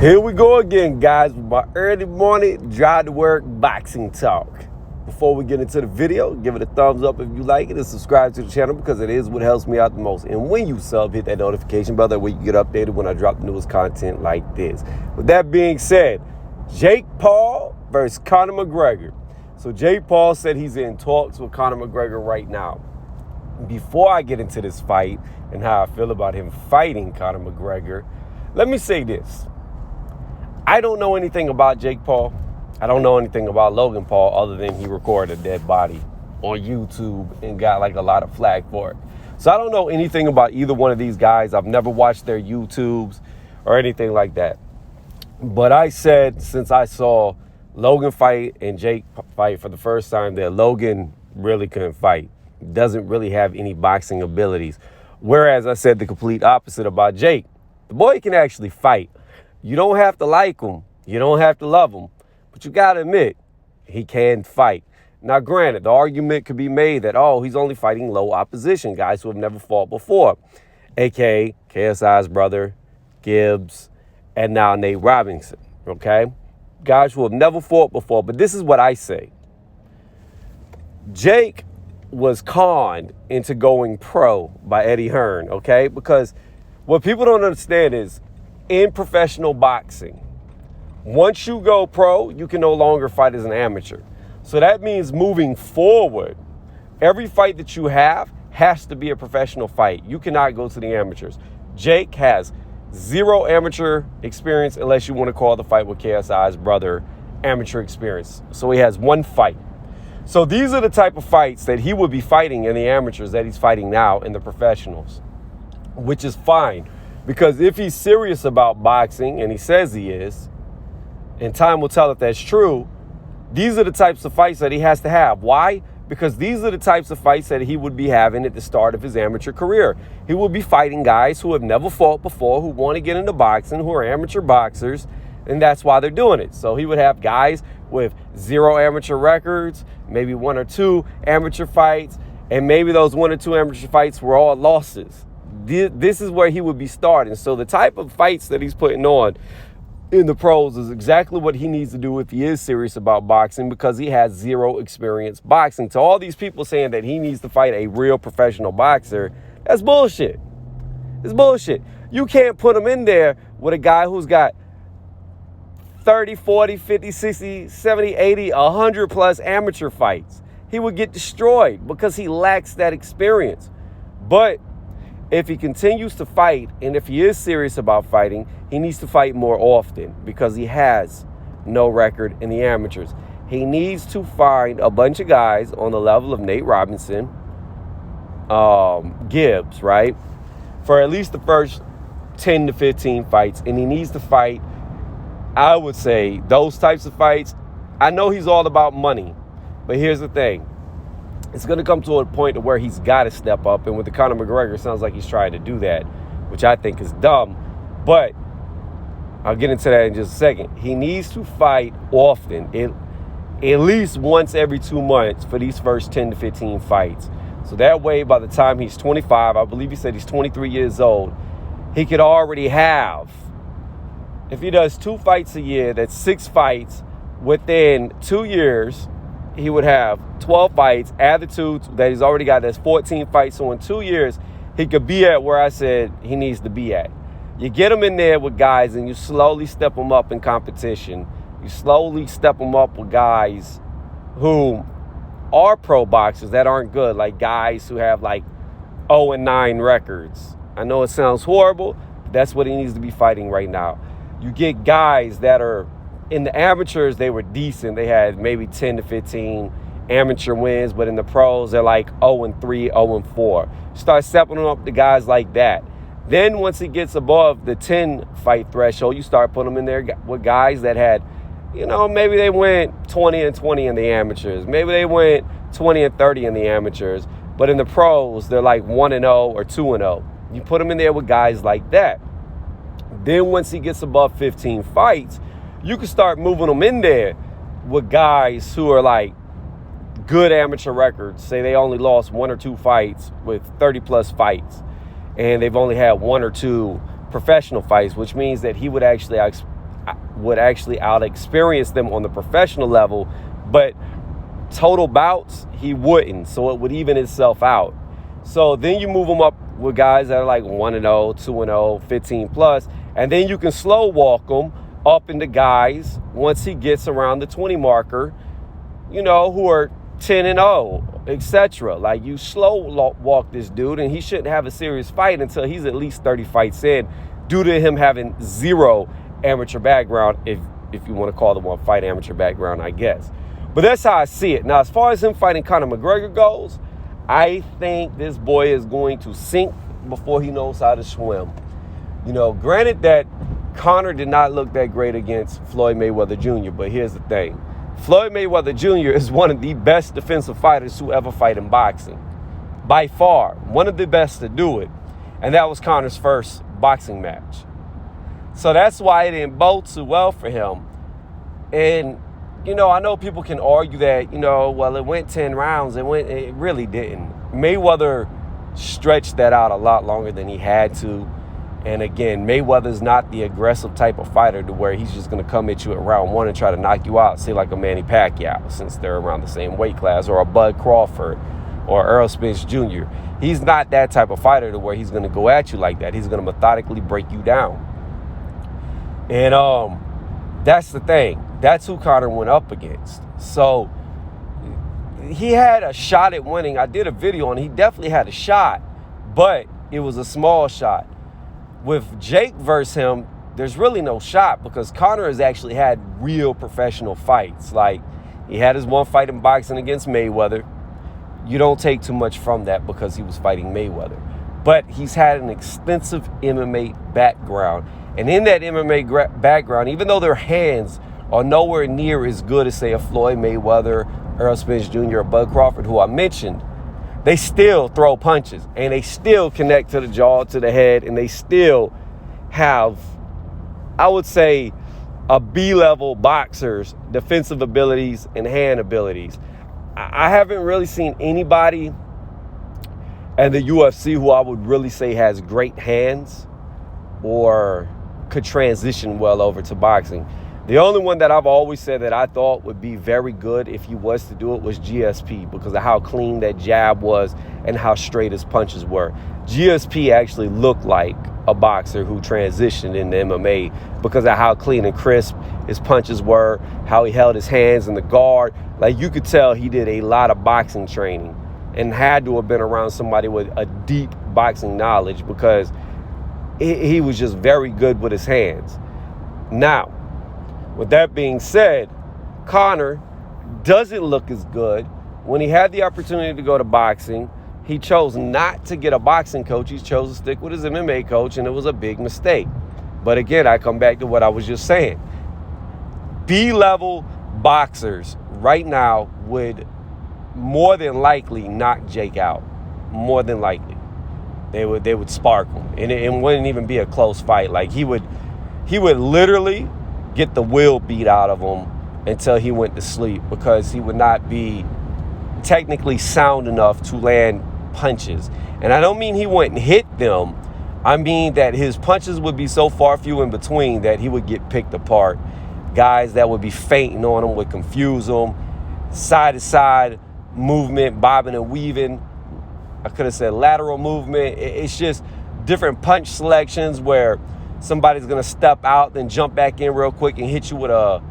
Here we go again, guys, with my early morning drive to work boxing talk. Before we get into the video, give it a thumbs up if you like it and subscribe to the channel because it is what helps me out the most. And when you sub, hit that notification bell, that way you get updated when I drop the newest content like this. With that being said, Jake Paul versus Conor McGregor. So Jake Paul said he's in talks with Conor McGregor right now. Before I get into this fight and how I feel about him fighting Conor McGregor, let me say this. I don't know anything about Jake Paul. I don't know anything about Logan Paul other than he recorded a dead body on YouTube and got like a lot of flack for it. So I don't know anything about either one of these guys. I've never watched their YouTubes or anything like that. But I said since I saw Logan fight and Jake fight for the first time that Logan really couldn't fight. Doesn't really have any boxing abilities. Whereas I said the complete opposite about Jake. The boy can actually fight. You don't have to like him. You don't have to love him. But you got to admit, he can fight. Now, granted, the argument could be made that, he's only fighting low opposition, guys who have never fought before. A.K.A. KSI's brother, Gibbs, and now Nate Robinson, okay? Guys who have never fought before. But this is what I say. Jake was conned into going pro by Eddie Hearn, okay? Because what people don't understand is, in professional boxing, once you go pro, you can no longer fight as an amateur. So that means moving forward, every fight that you have has to be a professional fight. You cannot go to the amateurs. Jake has zero amateur experience unless you want to call the fight with KSI's brother amateur experience. So he has one fight. So these are the type of fights that he would be fighting in the amateurs that he's fighting now in the professionals, which is fine. Because if he's serious about boxing, and he says he is, and time will tell if that's true, these are the types of fights that he has to have. Why? Because these are the types of fights that he would be having at the start of his amateur career. He will be fighting guys who have never fought before, who want to get into boxing, who are amateur boxers, and that's why they're doing it. So he would have guys with zero amateur records, maybe one or two amateur fights, and maybe those one or two amateur fights were all losses. This is where he would be starting. So the type of fights that he's putting on in the pros is exactly what he needs to do if he is serious about boxing, because he has zero experience boxing. To all these people saying that he needs to fight a real professional boxer, that's bullshit. It's bullshit. You can't put him in there with a guy who's got 30, 40, 50, 60, 70, 80, 100 plus amateur fights. He would get destroyed because he lacks that experience. But if he continues to fight, and if he is serious about fighting, he needs to fight more often because he has no record in the amateurs. He needs to find a bunch of guys on the level of Nate Robinson, Gibbs, right? For at least the first 10 to 15 fights. And he needs to fight, I would say, those types of fights. I know he's all about money, but here's the thing. It's going to come to a point where he's got to step up. And with the Conor McGregor, it sounds like he's trying to do that, which I think is dumb. But I'll get into that in just a second. He needs to fight often, at least once every 2 months for these first 10 to 15 fights. So that way, by the time he's 25, I believe he said he's 23 years old, he could already have, if he does 2 fights a year, that's 6 fights within 2 years. He would have 12 fights, add the 2 that he's already got, that's 14 fights. So in 2 years, he could be at where I said he needs to be at. You get him in there with guys and you slowly step him up in competition. You slowly step him up with guys who are pro boxers that aren't good, like guys who have like 0-9 records. I know it sounds horrible, but that's what he needs to be fighting right now. You get guys that are, in the amateurs, they were decent. They had maybe 10 to 15 amateur wins, but in the pros, they're like 0-3, 0-4. Start stepping up to guys like that. Then once he gets above the 10 fight threshold, you start putting him in there with guys that had, maybe they went 20-20 in the amateurs. Maybe they went 20-30 in the amateurs. But in the pros, they're like 1-0 or 2-0. You put him in there with guys like that. Then once he gets above 15 fights, you can start moving them in there with guys who are like good amateur records. Say they only lost 1 or 2 fights with 30 plus fights, and they've only had 1 or 2 professional fights, which means that he would actually would actually out-experience them on the professional level, but total bouts, he wouldn't. So it would even itself out. So then you move him up with guys that are like 1-0, 2-0, 15 plus, and then you can slow walk him up into guys once he gets around the 20 marker, who are 10-0, etc. Like, you slow walk this dude, and he shouldn't have a serious fight until he's at least 30 fights in, due to him having zero amateur background, if you want to call the one fight amateur background, I guess. But that's how I see it. Now, as far as him fighting Conor McGregor goes, I think this boy is going to sink before he knows how to swim. Granted that Conor did not look that great against Floyd Mayweather Jr., but here's the thing. Floyd Mayweather Jr. is one of the best defensive fighters who ever fight in boxing. By far, one of the best to do it. And that was Conor's first boxing match. So that's why it didn't bode too well for him. And, I know people can argue that, well, it went 10 rounds. It really didn't. Mayweather stretched that out a lot longer than he had to. And again, Mayweather's not the aggressive type of fighter to where he's just going to come at you at round one and try to knock you out, say like a Manny Pacquiao, since they're around the same weight class, or a Bud Crawford or Earl Spence Jr. He's not that type of fighter to where he's going to go at you like that. He's going to methodically break you down. And that's the thing. That's who Conor went up against. So he had a shot at winning. I did a video and he definitely had a shot, but it was a small shot. With Jake versus him, there's really no shot, because Conor has actually had real professional fights. Like, he had his one fight in boxing against Mayweather. You don't take too much from that because he was fighting Mayweather. But he's had an extensive MMA background. And in that MMA background, even though their hands are nowhere near as good as, say, a Floyd Mayweather, Earl Spence Jr., or Bud Crawford, who I mentioned, they still throw punches, and they still connect to the jaw, to the head, and they still have, I would say, a B-level boxer's defensive abilities and hand abilities. I haven't really seen anybody in the UFC who I would really say has great hands or could transition well over to boxing. The only one that I've always said that I thought would be very good if he was to do it was GSP, because of how clean that jab was and how straight his punches were. GSP actually looked like a boxer who transitioned into MMA because of how clean and crisp his punches were, how he held his hands in the guard. Like, you could tell he did a lot of boxing training and had to have been around somebody with a deep boxing knowledge, because he was just very good with his hands. Now, with that being said, Conor doesn't look as good. When he had the opportunity to go to boxing, he chose not to get a boxing coach. He chose to stick with his MMA coach, and it was a big mistake. But again, I come back to what I was just saying. B-level boxers right now would more than likely knock Jake out. More than likely. They would spark him. And it wouldn't even be a close fight. Like, he would literally get the will beat out of him until he went to sleep, because he would not be technically sound enough to land punches. And I don't mean he wouldn't hit them. I mean that his punches would be so far few in between that he would get picked apart. Guys that would be fainting on him would confuse him. Side to side movement, bobbing and weaving. I could have said lateral movement. It's just different punch selections where somebody's going to step out, then jump back in real quick and hit you with a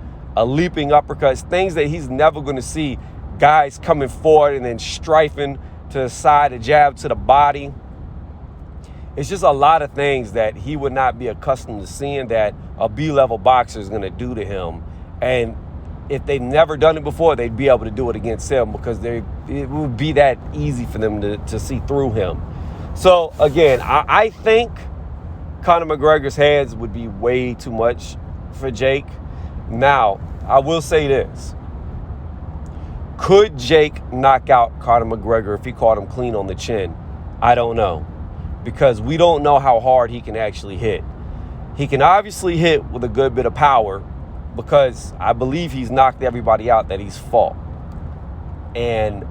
leaping uppercut. Things that he's never going to see. Guys coming forward and then strafing to the side, a jab to the body. It's just a lot of things that he would not be accustomed to seeing that a B-level boxer is going to do to him. And if they've never done it before, they'd be able to do it against him, because it would be that easy for them to see through him. So, again, I think Conor McGregor's hands would be way too much for Jake. Now, I will say this. Could Jake knock out Conor McGregor if he caught him clean on the chin? I don't know, because we don't know how hard he can actually hit. He can obviously hit with a good bit of power, because I believe he's knocked everybody out that he's fought. And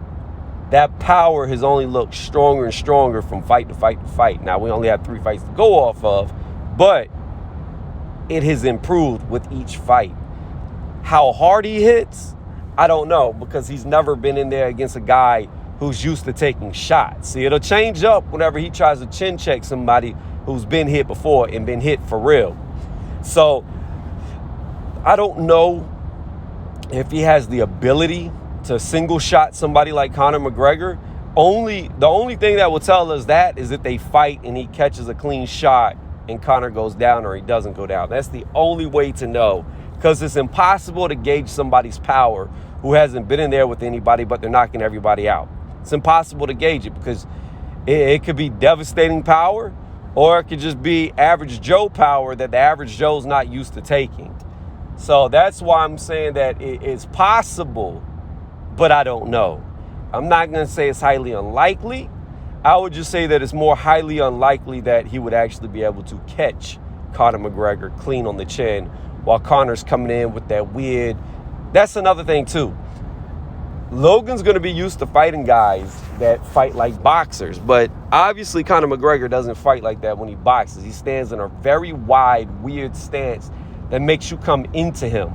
that power has only looked stronger and stronger from fight to fight to fight. Now, we only have 3 fights to go off of, but it has improved with each fight. How hard he hits, I don't know, because he's never been in there against a guy who's used to taking shots. See, it'll change up whenever he tries to chin check somebody who's been hit before and been hit for real. So I don't know if he has the ability to single shot somebody like Conor McGregor. The only thing that will tell us that is if they fight and he catches a clean shot and Conor goes down or he doesn't go down. That's the only way to know, because it's impossible to gauge somebody's power who hasn't been in there with anybody, but they're knocking everybody out. It's impossible to gauge it because it could be devastating power, or it could just be average Joe power that the average Joe's not used to taking. So that's why I'm saying that it's possible, but I don't know. I'm not going to say it's highly unlikely. I would just say that it's more highly unlikely that he would actually be able to catch Conor McGregor clean on the chin while Conor's coming in with that weird. That's another thing too. Logan's going to be used to fighting guys that fight like boxers, but obviously Conor McGregor doesn't fight like that when he boxes. He stands in a very wide, weird stance that makes you come into him.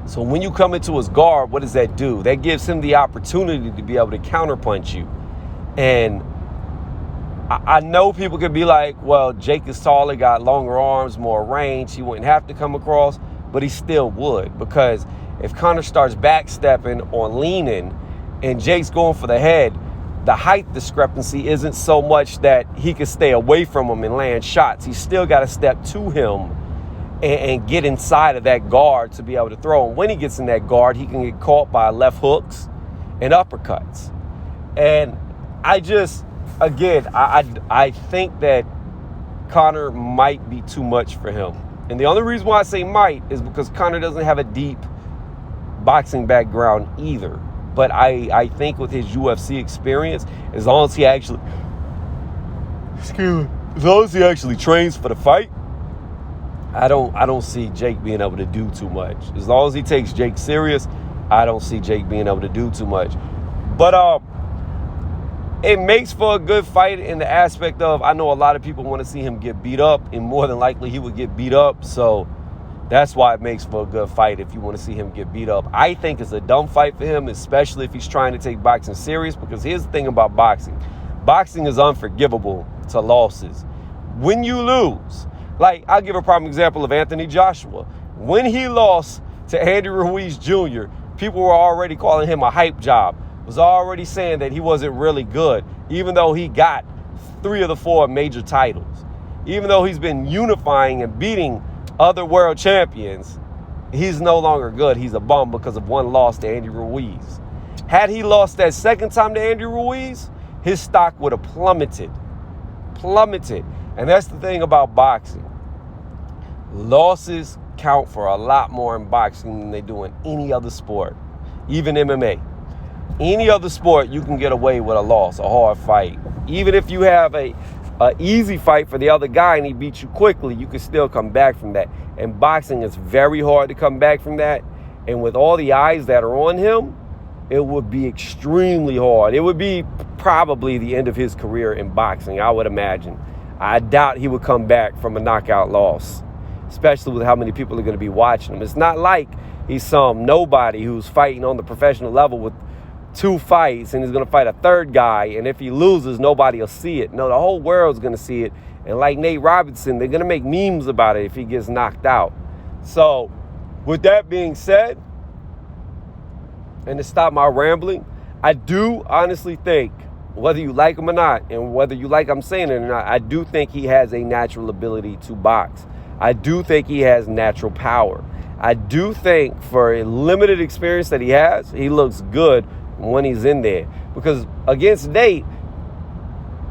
So when you come into his guard, what does that do? That gives him the opportunity to be able to counterpunch you. And I know people could be like, well, Jake is taller, got longer arms, more range. He wouldn't have to come across, but he still would, because if Conor starts backstepping or leaning and Jake's going for the head, the height discrepancy isn't so much that he can stay away from him and land shots. He's still got to step to him and get inside of that guard to be able to throw. And when he gets in that guard, he can get caught by left hooks and uppercuts. And I think that Conor might be too much for him. And the only reason why I say might is because Conor doesn't have a deep boxing background either. But I think with his UFC experience, as long as he actually trains for the fight, I don't see Jake being able to do too much. As long as he takes Jake serious, I don't see Jake being able to do too much. But it makes for a good fight in the aspect of, I know a lot of people want to see him get beat up, and more than likely he would get beat up. So that's why it makes for a good fight if you want to see him get beat up. I think it's a dumb fight for him, especially if he's trying to take boxing serious, because here's the thing about boxing. Boxing is unforgivable to losses. When you lose, like, I'll give a prime example of Anthony Joshua. When he lost to Andy Ruiz Jr., people were already calling him a hype job, was already saying that he wasn't really good, even though he got 3 of the 4 major titles. Even though he's been unifying and beating other world champions, he's no longer good. He's a bum because of one loss to Andy Ruiz. Had he lost that second time to Andy Ruiz, his stock would have plummeted. And that's the thing about boxing. Losses count for a lot more in boxing than they do in any other sport, even MMA. Any other sport, you can get away with a loss, a hard fight. Even if you have a easy fight for the other guy and he beats you quickly, you can still come back from that. And boxing is very hard to come back from that. And with all the eyes that are on him, it would be extremely hard. It would be probably the end of his career in boxing, I would imagine. I doubt he would come back from a knockout loss, especially with how many people are going to be watching him. It's not like he's some nobody who's fighting on the professional level with 2 fights and he's going to fight a third guy, and if he loses, nobody will see it. No, the whole world's going to see it. And like Nate Robinson, they're going to make memes about it if he gets knocked out. So with that being said, and to stop my rambling, I do honestly think, whether you like him or not, and whether you like I'm saying it or not, I do think he has a natural ability to box. I do think he has natural power. I do think for a limited experience that he has, he looks good when he's in there. Because against Nate,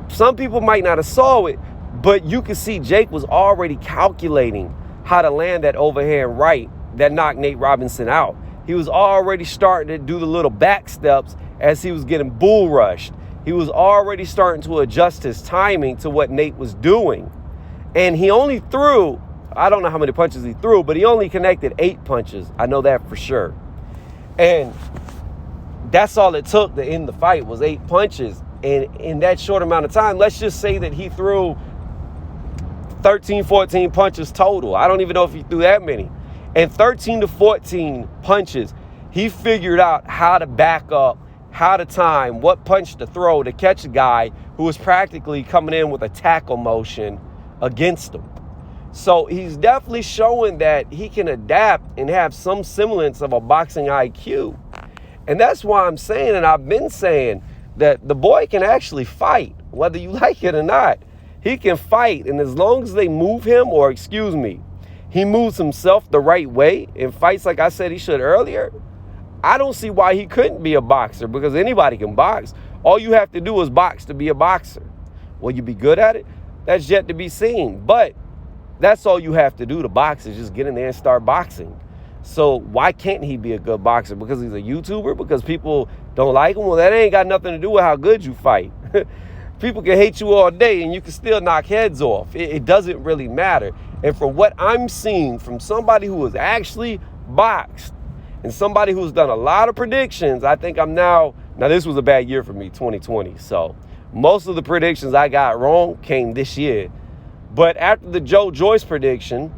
some people might not have saw it, but you can see Jake was already calculating how to land that overhand right that knocked Nate Robinson out. He was already starting to do the little back steps as he was getting bull rushed. He was already starting to adjust his timing to what Nate was doing. And he only threw, I don't know how many punches he threw, but he only connected 8 punches. I know that for sure. And that's all it took to end the fight was 8 punches. And in that short amount of time, let's just say that he threw 13, 14 punches total. I don't even know if he threw that many. And 13 to 14 punches, he figured out how to back up, how to time, what punch to throw to catch a guy who was practically coming in with a tackle motion against him. So he's definitely showing that he can adapt and have some semblance of a boxing IQ. And that's why I'm saying, and I've been saying, that the boy can actually fight, whether you like it or not. He can fight, and as long as they move him, or excuse me, he moves himself the right way and fights like I said he should earlier, I don't see why he couldn't be a boxer, because anybody can box. All you have to do is box to be a boxer. Will you be good at it? That's yet to be seen. But that's all you have to do to box, is just get in there and start boxing. So why can't he be a good boxer? Because he's a YouTuber? Because people don't like him? Well, that ain't got nothing to do with how good you fight. People can hate you all day and you can still knock heads off. It doesn't really matter. And from what I'm seeing from somebody who has actually boxed and somebody who's done a lot of predictions, I think I'm now this was a bad year for me, 2020. So most of the predictions I got wrong came this year. But after the Joe Joyce prediction,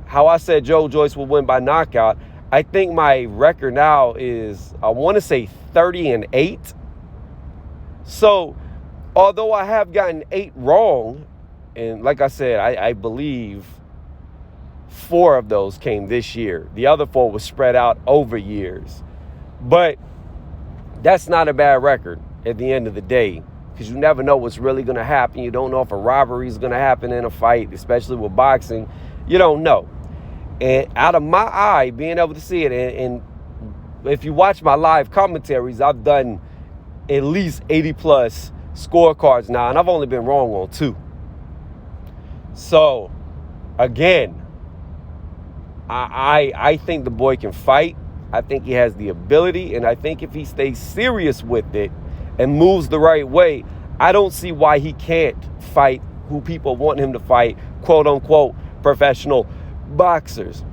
how I said Joe Joyce will win by knockout, I think my record now is, I want to say 30-8. So although I have gotten 8 wrong, and like I said, I believe 4 of those came this year. The other 4 was spread out over years. But that's not a bad record at the end of the day, because you never know what's really going to happen. You don't know if a robbery is going to happen in a fight, especially with boxing. You don't know. And out of my eye, being able to see it, and if you watch my live commentaries, I've done at least 80 plus scorecards now, and I've only been wrong on 2. So, again, I think the boy can fight. I think he has the ability, and I think if he stays serious with it and moves the right way, I don't see why he can't fight who people want him to fight, quote unquote, professional boxers.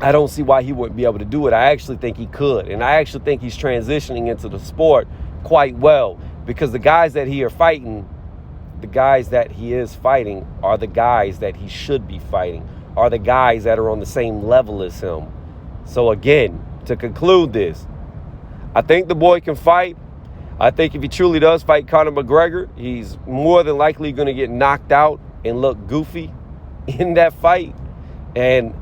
I don't see why he wouldn't be able to do it. I actually think he could, and I actually think he's transitioning into the sport quite well, because the guys that he is fighting are the guys that he should be fighting, are the guys that are on the same level as him. So again, to conclude this, I think the boy can fight. I think if he truly does fight Conor McGregor, he's more than likely going to get knocked out and look goofy in that fight. And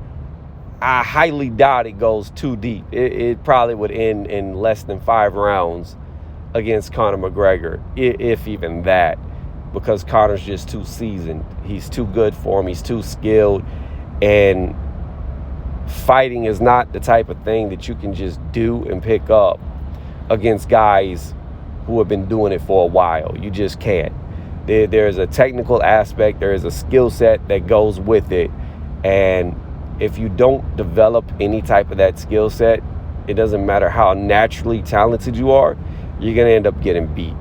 I highly doubt it goes too deep. It probably would end in less than 5 rounds against Conor McGregor, if even that, because Conor's just too seasoned. He's too good for him. He's too skilled. And fighting is not the type of thing that you can just do and pick up against guys who have been doing it for a while. You just can't. There's a technical aspect. There is a skill set that goes with it. And if you don't develop any type of that skill set, it doesn't matter how naturally talented you are, you're going to end up getting beat.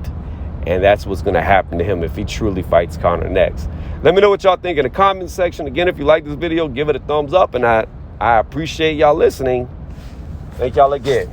And that's what's going to happen to him if he truly fights Conor next. Let me know what y'all think in the comment section. Again, if you like this video, give it a thumbs up. And I appreciate y'all listening. Thank y'all again.